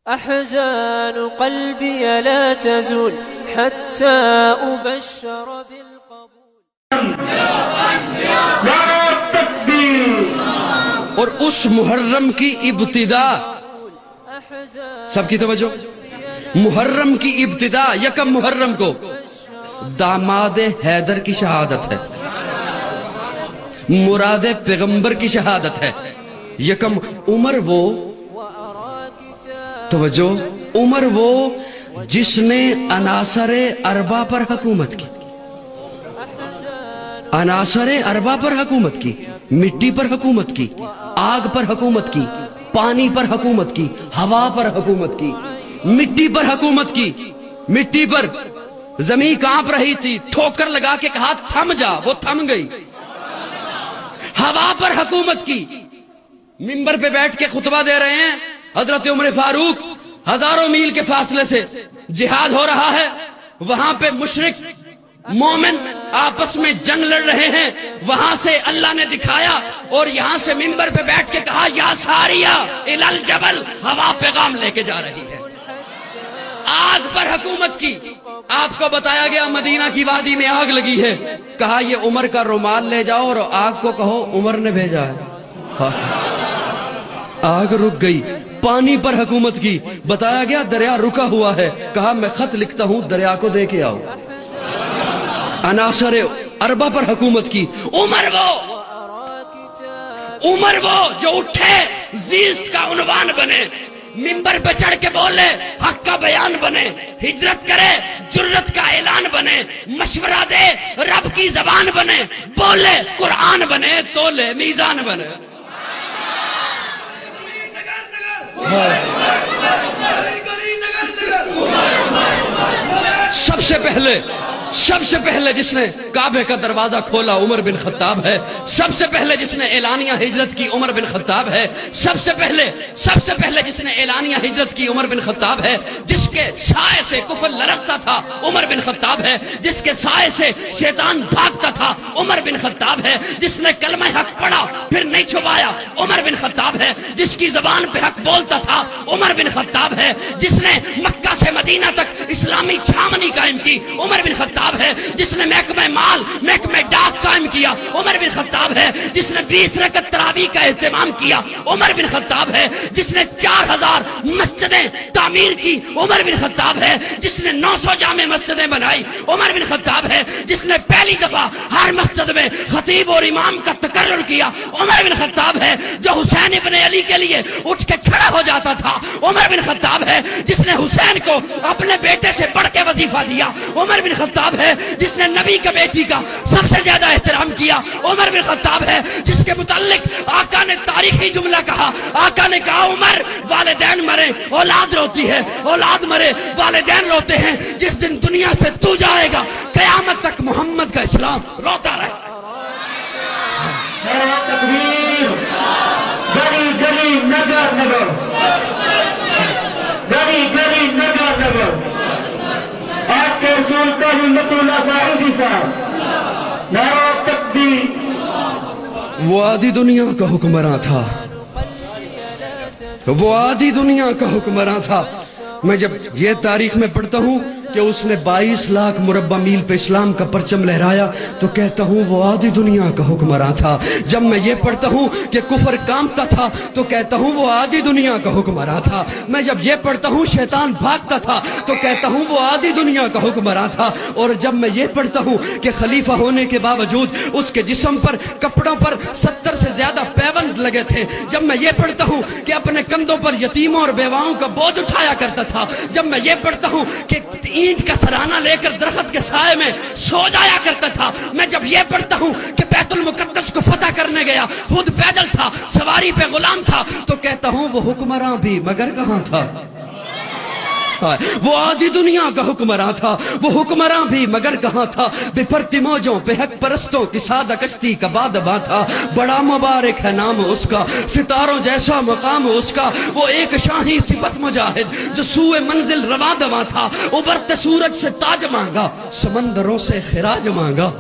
أحزان قلبي لا تزول حتى أبشر بالقبول. اور اس محرم کی ابتدا، سب کی توجہ، محرم کی ابتدا یکم محرم کو داماد حیدر کی شہادت ہے، مراد پیغمبر کی شہادت ہے۔ یکم عمر وہ، توجہ، عمر وہ جس نے عناصر اربع پر حکومت کی، عناصر اربع پر حکومت کی، مٹی پر حکومت کی، آگ پر حکومت کی، پانی پر حکومت کی، ہوا پر حکومت کی، مٹی پر حکومت کی، مٹی پر زمین کانپ رہی تھی، ٹھوکر لگا کے کہا تھم جا، وہ تھم گئی۔ ہوا پر حکومت کی، منبر پہ بیٹھ کے خطبہ دے رہے ہیں حضرت عمر فاروق، ہزاروں میل کے فاصلے سے جہاد ہو رہا ہے، وہاں پہ مشرک مومن آپس میں جنگ لڑ رہے ہیں، وہاں سے اللہ نے دکھایا اور یہاں سے منبر پہ بیٹھ کے کہا یا ساریہ الی الجبل، ہوا پیغام لے کے جا رہی ہے۔ آگ پر حکومت کی، آپ کو بتایا گیا مدینہ کی وادی میں آگ لگی ہے، کہا یہ عمر کا رومال لے جاؤ اور آگ کو کہو عمر نے بھیجا ہے۔ آگ رک گئی۔ پانی پر حکومت کی، بتایا گیا دریا رکا ہوا ہے، کہا میں خط لکھتا ہوں دریا کو دے کے آؤ۔ عناصر اربع پر حکومت کی۔ عمر وہ جو اٹھے زیست کا عنوان بنے، منبر پہ چڑھ کے بولے حق کا بیان بنے، ہجرت کرے جرت کا اعلان بنے، مشورہ دے رب کی زبان بنے، بولے قرآن بنے، تولے میزان بنے۔ سب سے پہلے جس نے کعبے کا دروازہ کھولا عمر بن خطاب ہے، سب سے پہلے جس نے اعلانیہ ہجرت کی عمر بن خطاب ہے، سب سے پہلے جس نے اعلانیہ ہجرت کی عمر بن خطاب ہے، جس کے سائے سے کفر لرزتا تھا عمر بن خطاب ہے، جس کے سائے سے شیطان بھاگتا تھا عمر بن خطاب ہے، جس نے کلمہ حق پڑھا پھر نہیں چھپایا عمر بن خطاب ہے، جس کی زبان پہ حق بولتا تھا عمر بن خطاب ہے، جس نے مکہ سے مدینہ تک اسلامی چھاونی قائم کی عمر بن خطاب ہے، جس نے محکمہ مال محکمہ ڈاک قائم کیا عمر بن خطاب ہے، جس نے 20 رکعت تراویح کا اہتمام کیا عمر بن خطاب ہے، جس نے 4000 مسجدیں تعمیر کی عمر بن خطاب ہے، جس نے 900 جامع مسجدیں بنائی عمر بن خطاب ہے، جس نے پہلی دفعہ ہر مسجد میں خطیب اور امام کا تقرر کیا عمر بن خطاب ہے، جو حسین ابن علی کے لیے اٹھ کے کھڑا ہو جاتا تھا عمر بن خطاب ہے، جس نے حسین کو اپنے بیٹے سے بڑھ کے وظیفہ دیا عمر بن خطاب ہے، جس نے نبی کا بیٹی کا سب سے زیادہ احترام کیا عمر بن خطاب ہے، جس کے متعلق آقا نے تاریخی جملہ کہا، آقا نے کہا عمر والدین مرے اولاد روتی ہے، اولاد مرے والدین روتے ہیں، جس دن دنیا سے تو جائے گا قیامت تک محمد کا اسلام روتا رہے۔ تکبیر، گلی گلی نگر نگر، گلی گلی نگر نگر، آپ کے رسول کا ہمت اللہ صاحبی صاحب، نعرہ تکبیر۔ وہ آدھی دنیا کا حکمراں تھا، وہ آدھی دنیا کا حکمراں تھا۔ میں جب یہ تاریخ میں پڑھتا ہوں کہ اس نے 22 لاکھ مربع میل پہ اسلام کا پرچم لہرایا تو کہتا ہوں وہ آدھی دنیا کا حکمراں تھا۔ جب میں یہ پڑھتا ہوں کہ کفر کامتا تھا تو کہتا ہوں وہ آدھی دنیا کا حکمراں تھا۔ میں جب یہ پڑھتا ہوں شیطان بھاگتا تھا تو کہتا ہوں وہ آدھی دنیا کا حکمراں تھا۔ اور جب میں یہ پڑھتا ہوں کہ خلیفہ ہونے کے باوجود اس کے جسم پر کپڑوں پر 70 سے زیادہ پیوند لگے تھے، جب میں یہ پڑھتا ہوں کہ اپنے کندھوں پر یتیموں اور بیواؤں کا بوجھ اٹھایا کرتا تھا، جب میں یہ پڑھتا ہوں کہ اینٹ کا سرانہ لے کر درخت کے سائے میں سو جایا کرتا تھا، میں جب یہ پڑھتا ہوں کہ بیت المقدس کو فتح کرنے گیا خود پیدل تھا، سواری پہ غلام تھا، تو کہتا ہوں وہ حکمراں بھی مگر کہاں تھا؟ وہ آدھی دنیا کا حکمراں تھا، وہ حکمراں بھی مگر کہاں تھا؟ بے پرتی موجوں پہ حق پرستوں کی سادہ کشتی کا بادباں تھا، بڑا مبارک ہے نام اس کا، ستاروں جیسا مقام اس کا، وہ ایک شاہی صفت مجاہد جو سوئے منزل رواں دواں تھا، ابھرتے سورج سے تاج مانگا، سمندروں سے خراج مانگا۔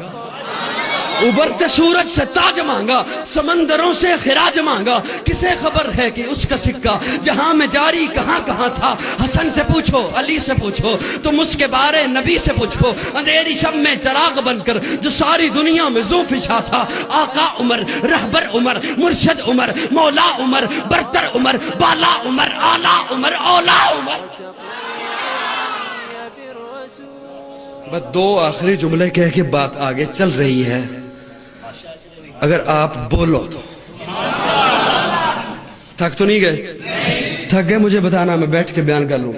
ابھرتے سورج سے تاج مانگا، سمندروں سے خراج مانگا، کسے خبر ہے کہ اس کا سکہ جہاں میں جاری کہاں کہاں تھا؟ حسن سے پوچھو، علی سے پوچھو، تم اس کے بارے نبی سے پوچھو، اندھیری شب میں چراغ بن کر جو ساری دنیا میں ذو فشاں تھا، آقا عمر، رہبر عمر، مرشد عمر، مولا عمر، برتر عمر، بالا عمر، آلہ عمر، اولا عمر۔ بس دو آخری جملے کہہ کے بات آگے چل رہی ہے، اگر آپ بولو تو۔ تھک تو نہیں گئے؟ تھک گئے مجھے بتانا، میں بیٹھ کے بیان کر لوں۔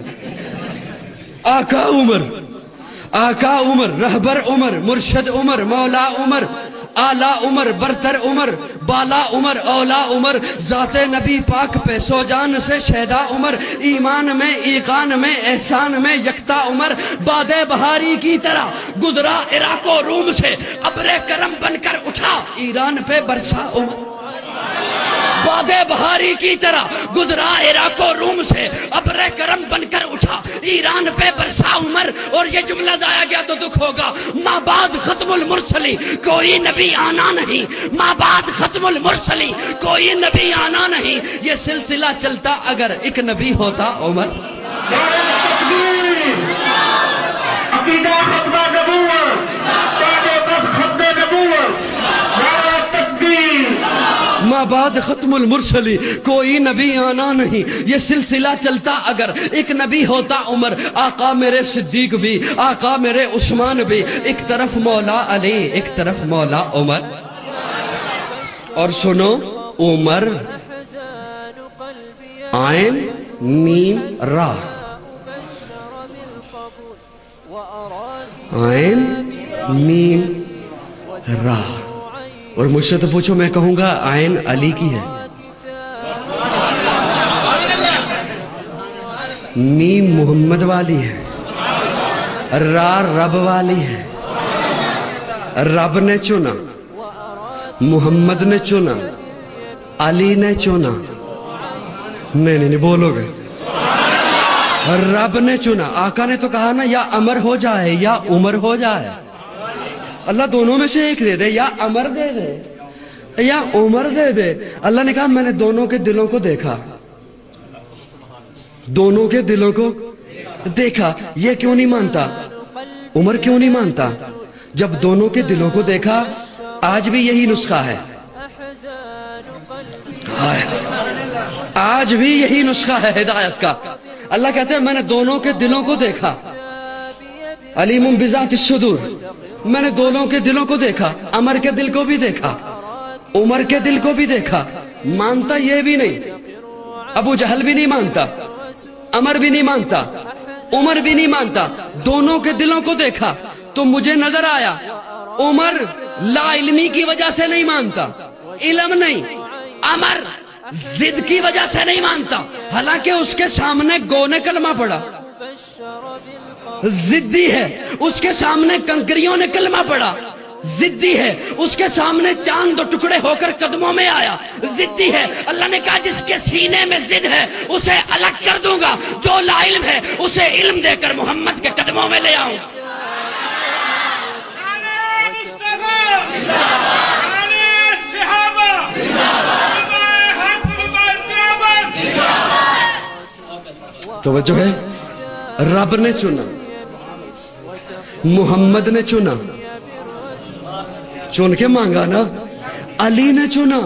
آقا عمر، آقا عمر، رہبر عمر، مرشد عمر، مولا عمر، آلہ عمر، برتر عمر، بالا عمر، اولا عمر، ذات نبی پاک پہ سو جان سے شہدا عمر، ایمان میں ایقان میں احسان میں یکتا عمر، باد بہاری کی طرح گزرا عراق و روم سے، ابر کرم بن کر اٹھا ایران پہ برسا عمر۔ باد بہاری کی طرح گزرا عراق و روم سے، ابر کرم بن کر اٹھا ایران پہ برسا عمر۔ اور یہ جملہ ضائع گیا تو دکھ ہوگا، ماں بعد ختم المرسلی کوئی نبی آنا نہیں، ماں بعد ختم المرسلی کوئی نبی آنا نہیں، یہ سلسلہ چلتا اگر ایک نبی ہوتا عمر۔ عقیدہ ختمہ نبوت، ختم نبوت، ماں بعد ختم المرسلی کوئی نبی آنا نہیں، یہ سلسلہ چلتا اگر ایک نبی ہوتا عمر۔ آقا میرے صدیق بھی، آقا میرے عثمان بھی، ایک طرف مولا علی ایک طرف مولا عمر۔ اور سنو، عمر عین میم را، عین میم را۔ اور مجھ سے تو پوچھو، میں کہوں گا عین علی کی ہے، میم محمد والی ہے، را رب والی ہے۔ رب نے چنا، محمد نے چنا، علی نے چنا۔ نہیں بولو گے؟ رب نے چنا، آقا نے تو کہا نا یا امر ہو جائے یا عمر ہو جائے، اللہ دونوں میں سے ایک دے دے، یا امر دے دے یا عمر دے دے۔ اللہ نے کہا میں نے دونوں کے دلوں کو دیکھا، دونوں کے دلوں کو دیکھا۔ یہ کیوں نہیں مانتا عمر، کیوں نہیں مانتا؟ جب دونوں کے دلوں کو دیکھا، آج بھی یہی نسخہ ہے، آج بھی یہی نسخہ ہے ہدایت کا۔ اللہ کہتے ہیں میں نے دونوں کے دلوں کو دیکھا، علیم بذات الصدور، میں نے دونوں کے دلوں کو دیکھا، عمر کے دل کو بھی دیکھا، عمر کے دل کو بھی دیکھا۔ مانتا یہ بھی نہیں، ابو جہل بھی نہیں مانتا، عمر بھی نہیں مانتا، عمر بھی نہیں مانتا، دونوں کے دلوں کو دیکھا تو مجھے نظر آیا عمر لا علمی کی وجہ سے نہیں مانتا، علم نہیں، عمر ضد کی وجہ سے نہیں مانتا، حالانکہ اس کے سامنے گو نے کلمہ پڑھا، ضدی ہے، اس کے سامنے کنکریوں نے کلمہ پڑھا، ضدی ہے، اس کے سامنے چاند دو ٹکڑے ہو کر قدموں میں آیا، ضدی ہے۔ اللہ نے کہا جس کے سینے میں ضد ہے اسے الگ کر دوں گا، جو لا علم ہے اسے علم دے کر محمد کے قدموں میں لے آؤں۔ توجہ ہے، رب نے چنا، محمد نے چنا، چن کے مانگا نا، علی نے چنا۔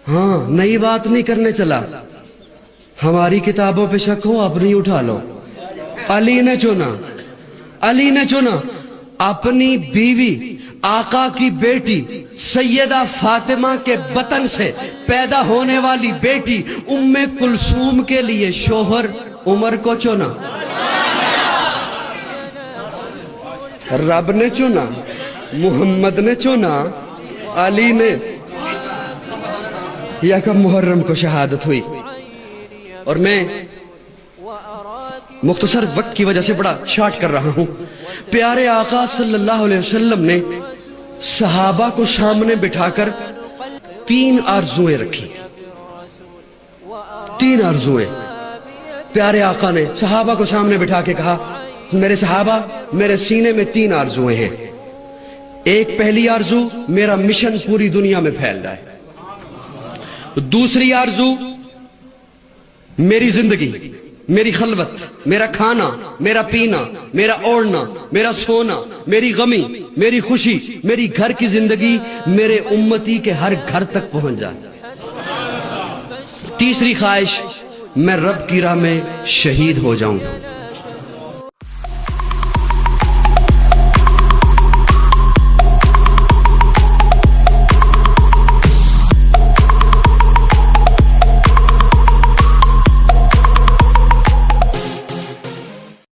ہاں نئی بات نہیں کرنے چلا، ہماری کتابوں پہ شک ہو اپنی اٹھا لو۔ علی نے چنا، علی نے چنا، اپنی بیوی آقا کی بیٹی سیدہ فاطمہ کے بطن سے پیدا ہونے والی بیٹی ام کلثوم کے لیے شوہر عمر کو چنا۔ رب نے چنا، محمد نے چنا، علی نے۔ یکم محرم کو شہادت ہوئی، اور میں مختصر وقت کی وجہ سے بڑا شارٹ کر رہا ہوں۔ پیارے آقا صلی اللہ علیہ وسلم نے صحابہ کو سامنے بٹھا کر 3 آرزویں رکھی، 3 آرزویں۔ پیارے آقا نے صحابہ کو سامنے بٹھا کے کہا میرے صحابہ، میرے سینے میں 3 آرزویں ہیں۔ ایک پہلی آرزو میرا مشن پوری دنیا میں پھیل جائے. دوسری آرزو میری زندگی، میری خلوت، میرا کھانا، میرا پینا، میرا اوڑھنا، میرا سونا، میری غمی، میری خوشی، میری گھر کی زندگی میرے امتی کے ہر گھر تک پہنچ جائے. تیسری خواہش میں رب کی راہ میں شہید ہو جاؤں.